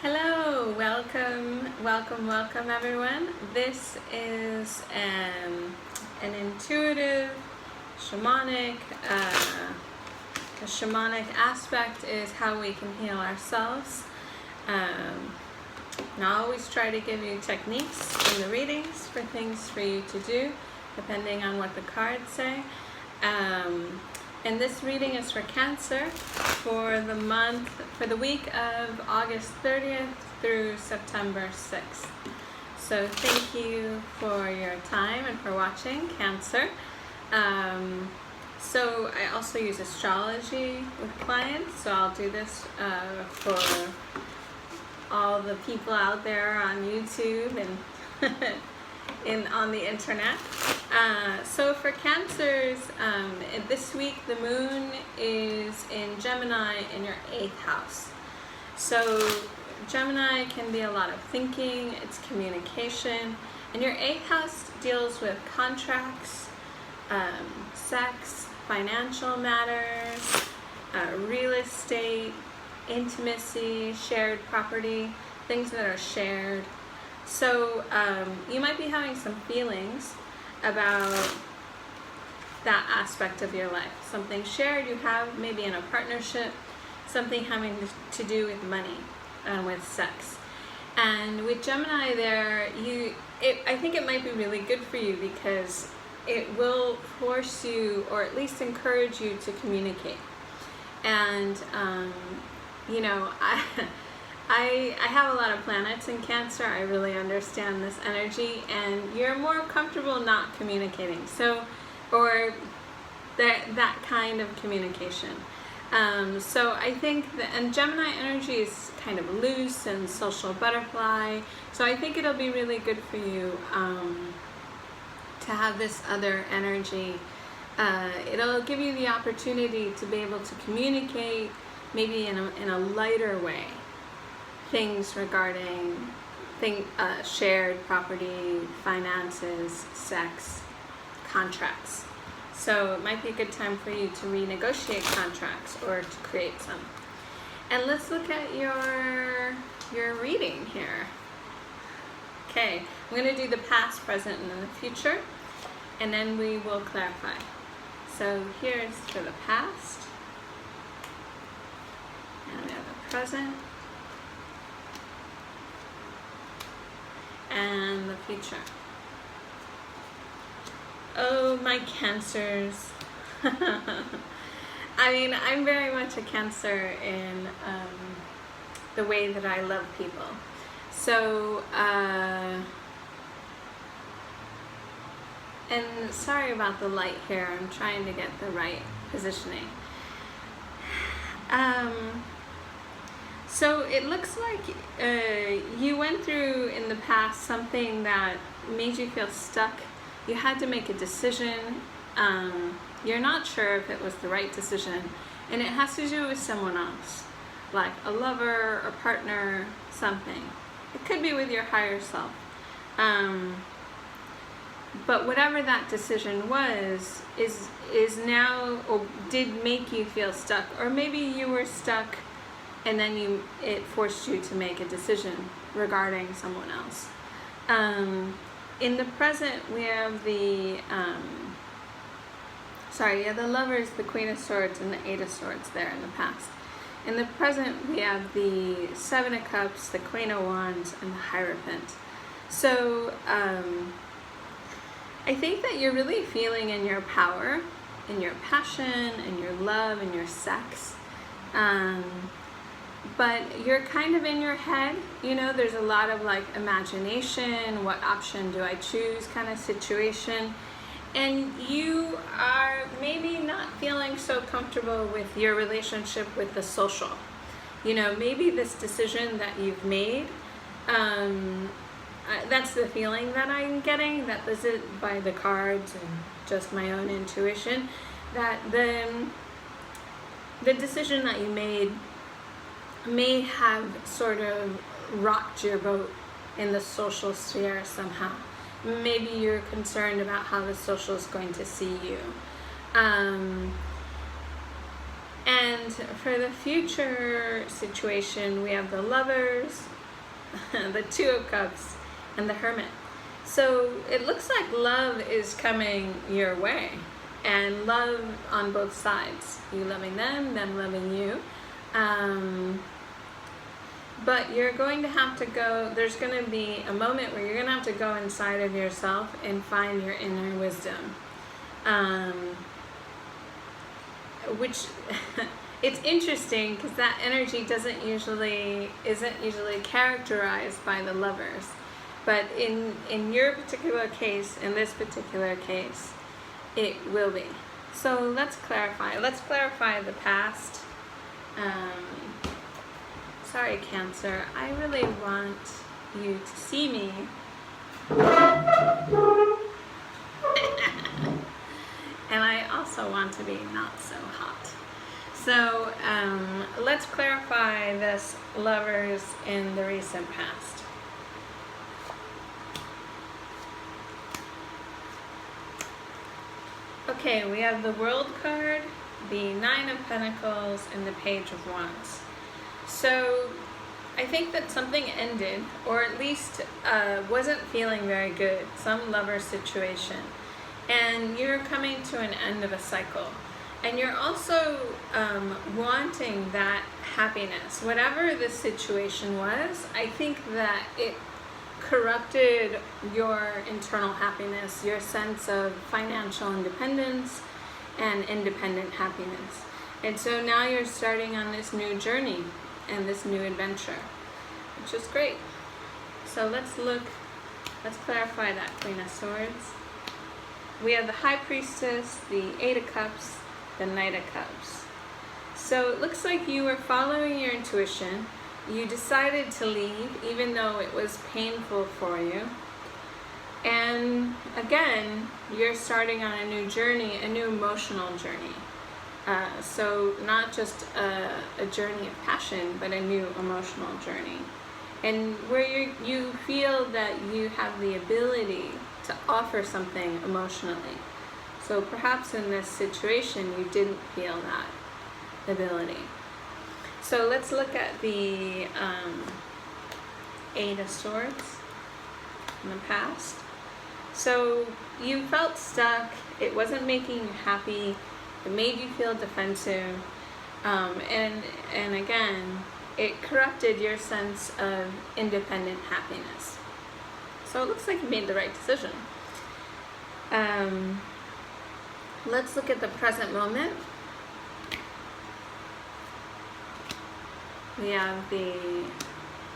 Hello, welcome everyone. This is an intuitive shamanic. The shamanic aspect is how we can heal ourselves. And I always try to give you techniques in the readings for things for you to do, depending on what the cards say. And this reading is for Cancer for the week of August 30th through September 6th. So thank you for your time and for watching, Cancer. So I also use astrology with clients, so I'll do this for all the people out there on YouTube and on the internet. So for Cancers, this week the moon is in Gemini in your 8th house. So Gemini can be a lot of thinking, it's communication, and your 8th house deals with contracts, sex, financial matters, real estate, intimacy, shared property, things that are shared. So you might be having some feelings about that aspect of your life. Something shared you have maybe in a partnership, something having to do with money and with sex. And with Gemini there, I think it might be really good for you because it will force you, or at least encourage you, to communicate. And I have a lot of planets in Cancer. I really understand this energy, and you're more comfortable not communicating. Or that kind of communication. So I think and Gemini energy is kind of loose and social butterfly. So I think it'll be really good for you to have this other energy. It'll give you the opportunity to be able to communicate maybe in a lighter way. Things regarding shared property, finances, sex, contracts. So it might be a good time for you to renegotiate contracts or to create some. And let's look at your reading here. Okay, I'm going to do the past, present, and then the future, and then we will clarify. So here's for the past, and we have the present, and the future. Oh, my Cancers. I mean, I'm very much a Cancer in the way that I love people. So, and sorry about the light here. I'm trying to get the right positioning. So it looks like you went through in the past something that made you feel stuck. You had to make a decision. You're not sure if it was the right decision, and it has to do with someone else, like a lover or partner, something. It could be with your higher self. But whatever that decision was, is now, or did make you feel stuck, or maybe you were stuck and then it forced you to make a decision regarding someone else. In the present, we have the Lovers, the Queen of Swords, and the Eight of Swords there in the past. In the present, we have the Seven of Cups, the Queen of Wands, and the Hierophant. So I think that you're really feeling in your power, in your passion, in your love, in your sex. But you're kind of in your head, there's a lot of like imagination, what option do I choose kind of situation. And you are maybe not feeling so comfortable with your relationship with the social. Maybe this decision that you've made, that's the feeling that I'm getting, that this is by the cards and just my own intuition, that the decision that you made may have sort of rocked your boat in the social sphere somehow. Maybe you're concerned about how the social is going to see you. And for the future situation, we have the Lovers, the Two of Cups, and the Hermit. So it looks like love is coming your way, and love on both sides. You loving them loving you. But you're going to have to go, there's going to be a moment where you're going to have to go inside of yourself and find your inner wisdom. Which it's interesting because that energy isn't usually characterized by the Lovers. But in your particular case, in this particular case, it will be. So let's clarify. Let's clarify the past. Sorry, Cancer. I really want you to see me. And I also want to be not so hot. So let's clarify this Lovers in the recent past. Okay, we have the World card, the Nine of Pentacles, and the Page of Wands. So I think that something ended, or at least wasn't feeling very good, some lover situation. And you're coming to an end of a cycle. And you're also wanting that happiness. Whatever the situation was, I think that it corrupted your internal happiness, your sense of financial independence and independent happiness. And so now you're starting on this new journey and this new adventure, which is great. So let's clarify that Queen of Swords. We have the High Priestess, the Eight of Cups, the Knight of Cups. So it looks like you were following your intuition. You decided to leave even though it was painful for you. And again, you're starting on a new journey, a new emotional journey. So not just a journey of passion, but a new emotional journey. And where you feel that you have the ability to offer something emotionally. So perhaps in this situation, you didn't feel that ability. So let's look at the Eight of Swords in the past. So you felt stuck, it wasn't making you happy, it made you feel defensive, and again, it corrupted your sense of independent happiness. So it looks like you made the right decision. Let's look at the present moment. We have the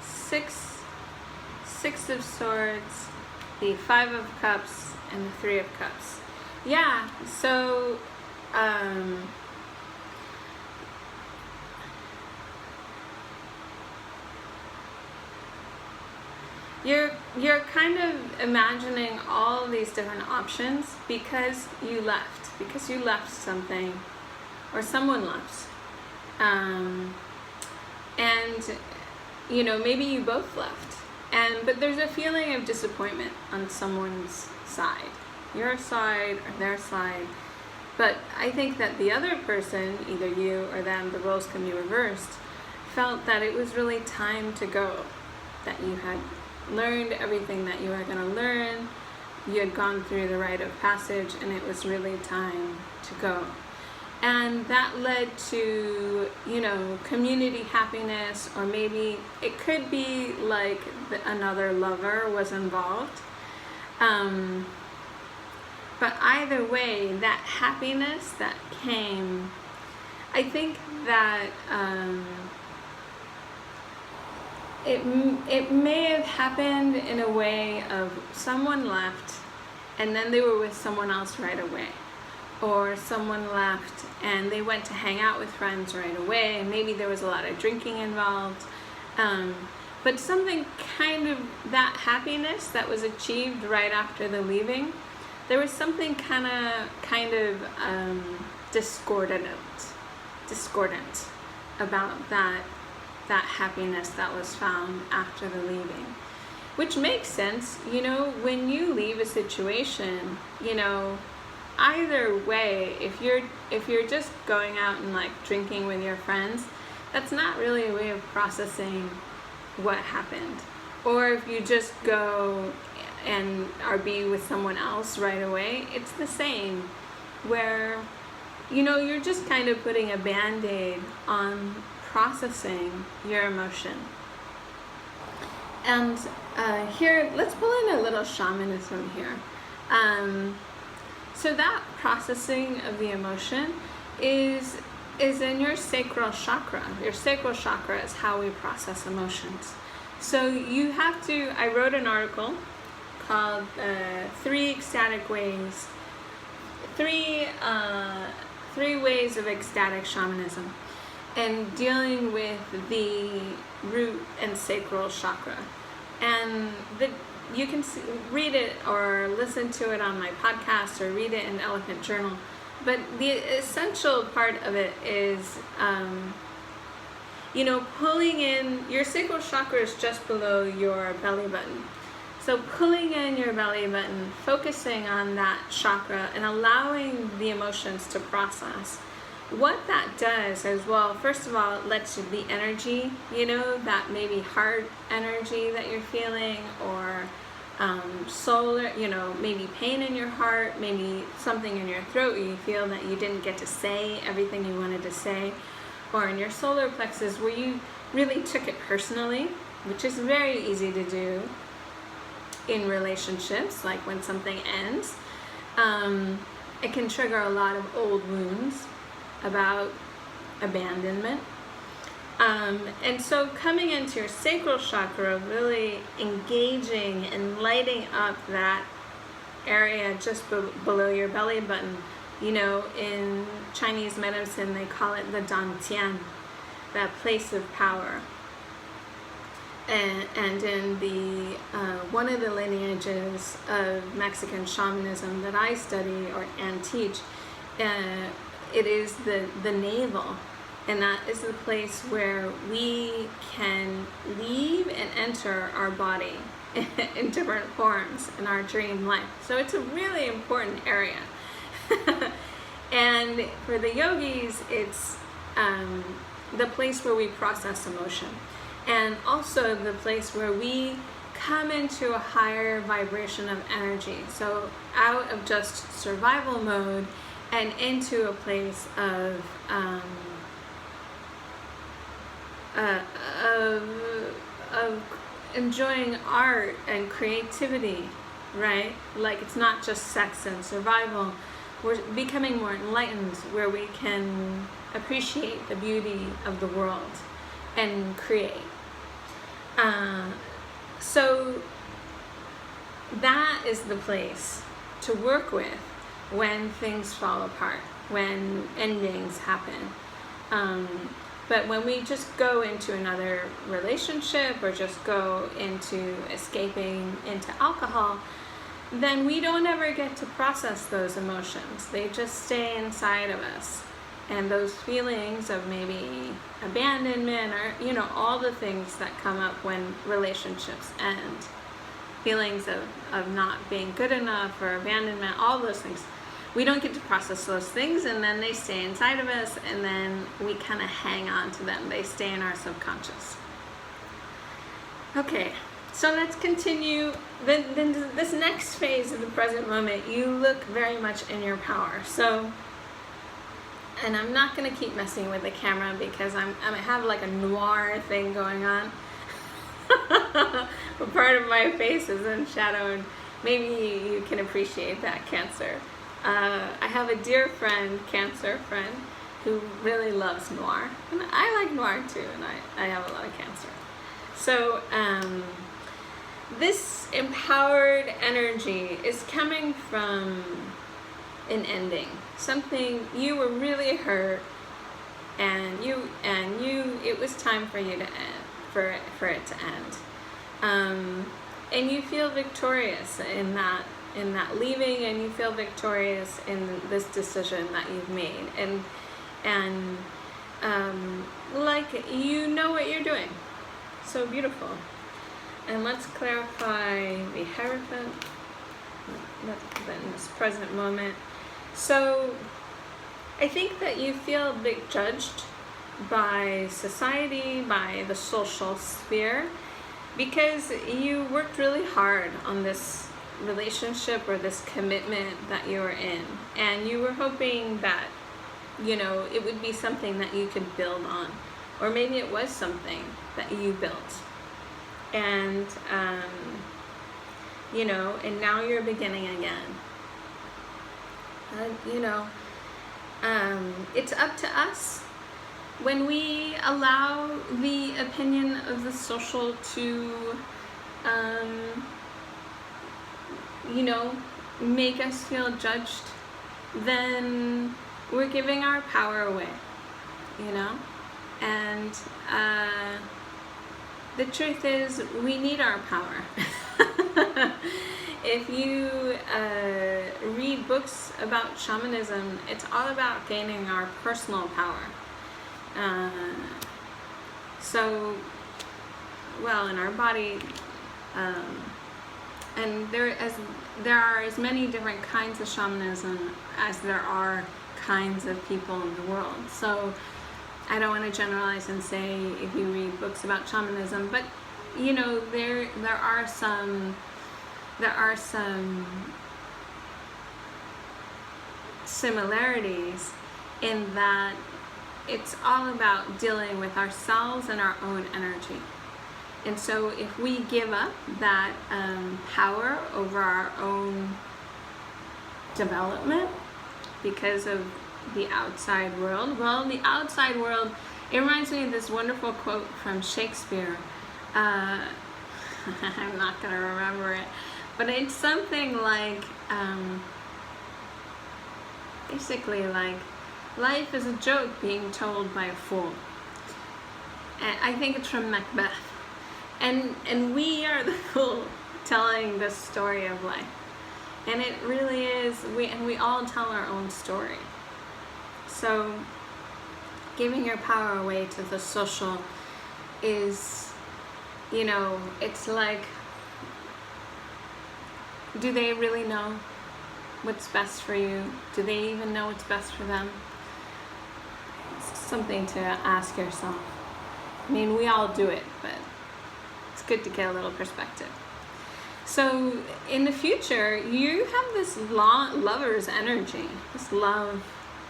Six of Swords, the Five of Cups, and the Three of Cups. Yeah, so you're kind of imagining all of these different options because you left something, or someone left. And you know, maybe you both left, but there's a feeling of disappointment on someone's side, your side or their side. But I think that the other person, either you or them, the roles can be reversed, felt that it was really time to go, that you had learned everything that you were going to learn, you had gone through the rite of passage, and it was really time to go. And that led to, you know, community happiness, or maybe it could be like another lover was involved. But either way, that happiness that came, I think that it may have happened in a way of someone left and then they were with someone else right away. Or someone left and they went to hang out with friends right away, and maybe there was a lot of drinking involved. But something kind of, that happiness that was achieved right after the leaving, there was something kind of discordant about that happiness that was found after the leaving. Which makes sense, you know, when you leave a situation, you know, either way, if you're just going out and like drinking with your friends, that's not really a way of processing what happened. Or if you just go and or be with someone else right away, it's the same, where you're just kind of putting a band-aid on processing your emotion. And here, let's pull in a little shamanism here. So that processing of the emotion is in your sacral chakra. Your sacral chakra is how we process emotions. So you have to, I wrote an article called 3 ecstatic ways, 3 ways of ecstatic shamanism, and dealing with the root and sacral chakra. And you can read it or listen to it on my podcast or read it in Elephant Journal. But the essential part of it is, pulling in, your sacral chakra is just below your belly button. So pulling in your belly button, focusing on that chakra and allowing the emotions to process. What that does as well, first of all, it lets you the energy, that maybe heart energy that you're feeling, or solar, maybe pain in your heart, maybe something in your throat where you feel that you didn't get to say everything you wanted to say, or in your solar plexus where you really took it personally, which is very easy to do in relationships, like when something ends. It can trigger a lot of old wounds about abandonment. And so coming into your sacral chakra, really engaging and lighting up that area just below your belly button. In Chinese medicine, they call it the dantian, that place of power. And in the one of the lineages of Mexican shamanism that I study and teach, it is the navel. And that is the place where we can leave and enter our body in different forms in our dream life. So it's a really important area. And for the yogis, it's the place where we process emotion. And also the place where we come into a higher vibration of energy. So out of just survival mode and into a place of enjoying art and creativity, right? Like, it's not just sex and survival. We're becoming more enlightened, where we can appreciate the beauty of the world and create. So that is the place to work with when things fall apart, when endings happen. But when we just go into another relationship or just go into escaping into alcohol, then we don't ever get to process those emotions. They just stay inside of us. And those feelings of maybe abandonment, or, all the things that come up when relationships end. Feelings of not being good enough or abandonment, all those things. We don't get to process those things, and then they stay inside of us, and then we kind of hang on to them. They stay in our subconscious. Okay, so let's continue. Then this next phase of the present moment, you look very much in your power. So, and I'm not going to keep messing with the camera because I have like a noir thing going on. But part of my face is in shadow, and maybe you can appreciate that, Cancer. I have a dear friend, Cancer friend, who really loves noir. And I like noir too, and I have a lot of Cancer. So this empowered energy is coming from an ending. Something you were really hurt, and it was time for you to end, for it to end. And you feel victorious in that leaving, and you feel victorious in this decision that you've made, and like you know what you're doing. So beautiful. And let's clarify the Hierophant in this present moment. So I think that you feel a bit judged by society, by the social sphere, because you worked really hard on this relationship or this commitment that you were in, and you were hoping that, you know, it would be something that you could build on, or maybe it was something that you built, and you know, and now you're beginning again. You know, it's up to us when we allow the opinion of the social to, you know, make us feel judged, then we're giving our power away, you know? And the truth is, we need our power. If you read books about shamanism, it's all about gaining our personal power. So, well, in our body, and there are as many different kinds of shamanism as there are kinds of people in the world. So I don't want to generalize and say if you read books about shamanism, but you know, there are some similarities in that it's all about dealing with ourselves and our own energy. And so if we give up that power over our own development because of the outside world, well, the outside world, it reminds me of this wonderful quote from Shakespeare. I'm not going to remember it, but it's something like, basically like, life is a joke being told by a fool. And I think it's from Macbeth. And we are the fool telling the story of life. And it really is, we all tell our own story. So giving your power away to the social is, you know, it's like, do they really know what's best for you? Do they even know what's best for them? It's something to ask yourself. I mean, we all do it, but it's good to get a little perspective. So in the future, you have this lover's energy, this love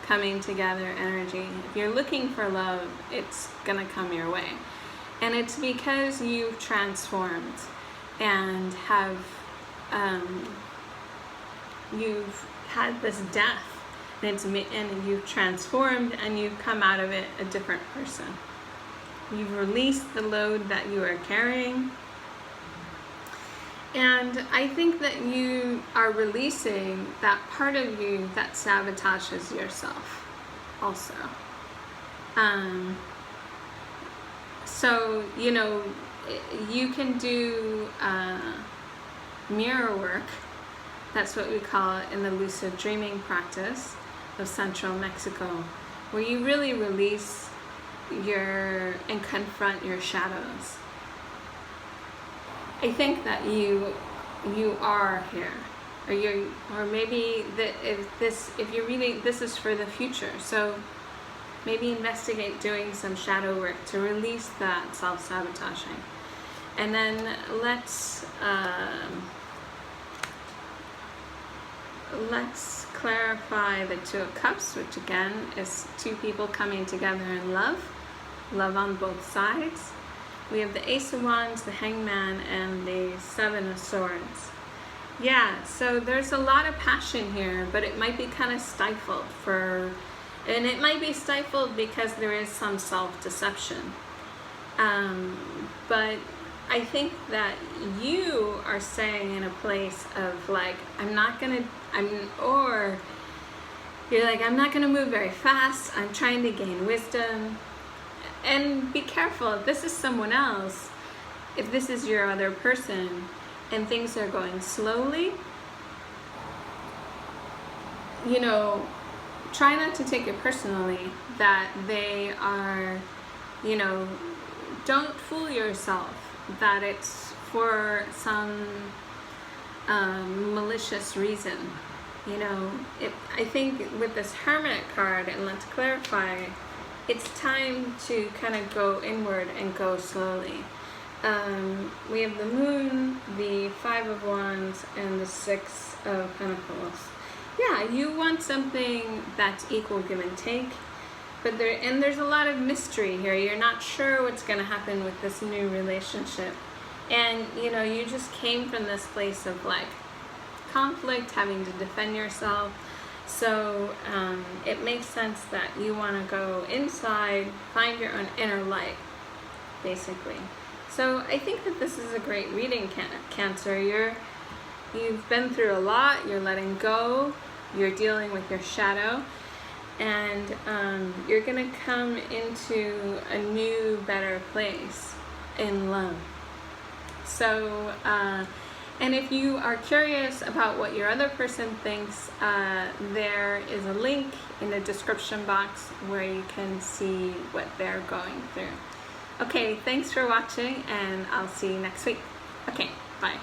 coming together energy. If you're looking for love, it's gonna come your way. And it's because you've transformed and have, you've had this death, and you've transformed and you've come out of it a different person. You've released the load that you are carrying. And I think that you are releasing that part of you that sabotages yourself also. So, you know, you can do mirror work. That's what we call it in the lucid dreaming practice of Central Mexico, where you really release and confront your shadows. I think that you are here, or maybe that if you're reading, this is for the future. So maybe investigate doing some shadow work to release that self-sabotaging. And then let's clarify the Two of Cups, which again is two people coming together in love on both sides. We have the Ace of Wands, the Hangman, and the Seven of Swords. Yeah, so there's a lot of passion here, but it might be kind of stifled and it might be stifled because there is some self-deception. But I think that you are staying in a place of like, you're like, I'm not gonna move very fast, I'm trying to gain wisdom. And be careful, if this is someone else, if this is your other person, and things are going slowly, you know, try not to take it personally that they are, you know, don't fool yourself that it's for some malicious reason. You know, I think with this Hermit card, and let's clarify, it's time to kind of go inward and go slowly. We have the Moon, the Five of Wands, and the Six of Pentacles. Yeah, you want something that's equal give and take, but there's a lot of mystery here. You're not sure what's going to happen with this new relationship. And, you know, you just came from this place of like conflict, having to defend yourself. So it makes sense that you want to go inside, find your own inner light, basically. So I think that this is a great reading, Cancer. You've been through a lot, you're letting go, you're dealing with your shadow, and you're going to come into a new, better place in love. So, and if you are curious about what your other person thinks, there is a link in the description box where you can see what they're going through. Okay, thanks for watching, and I'll see you next week. Okay, bye.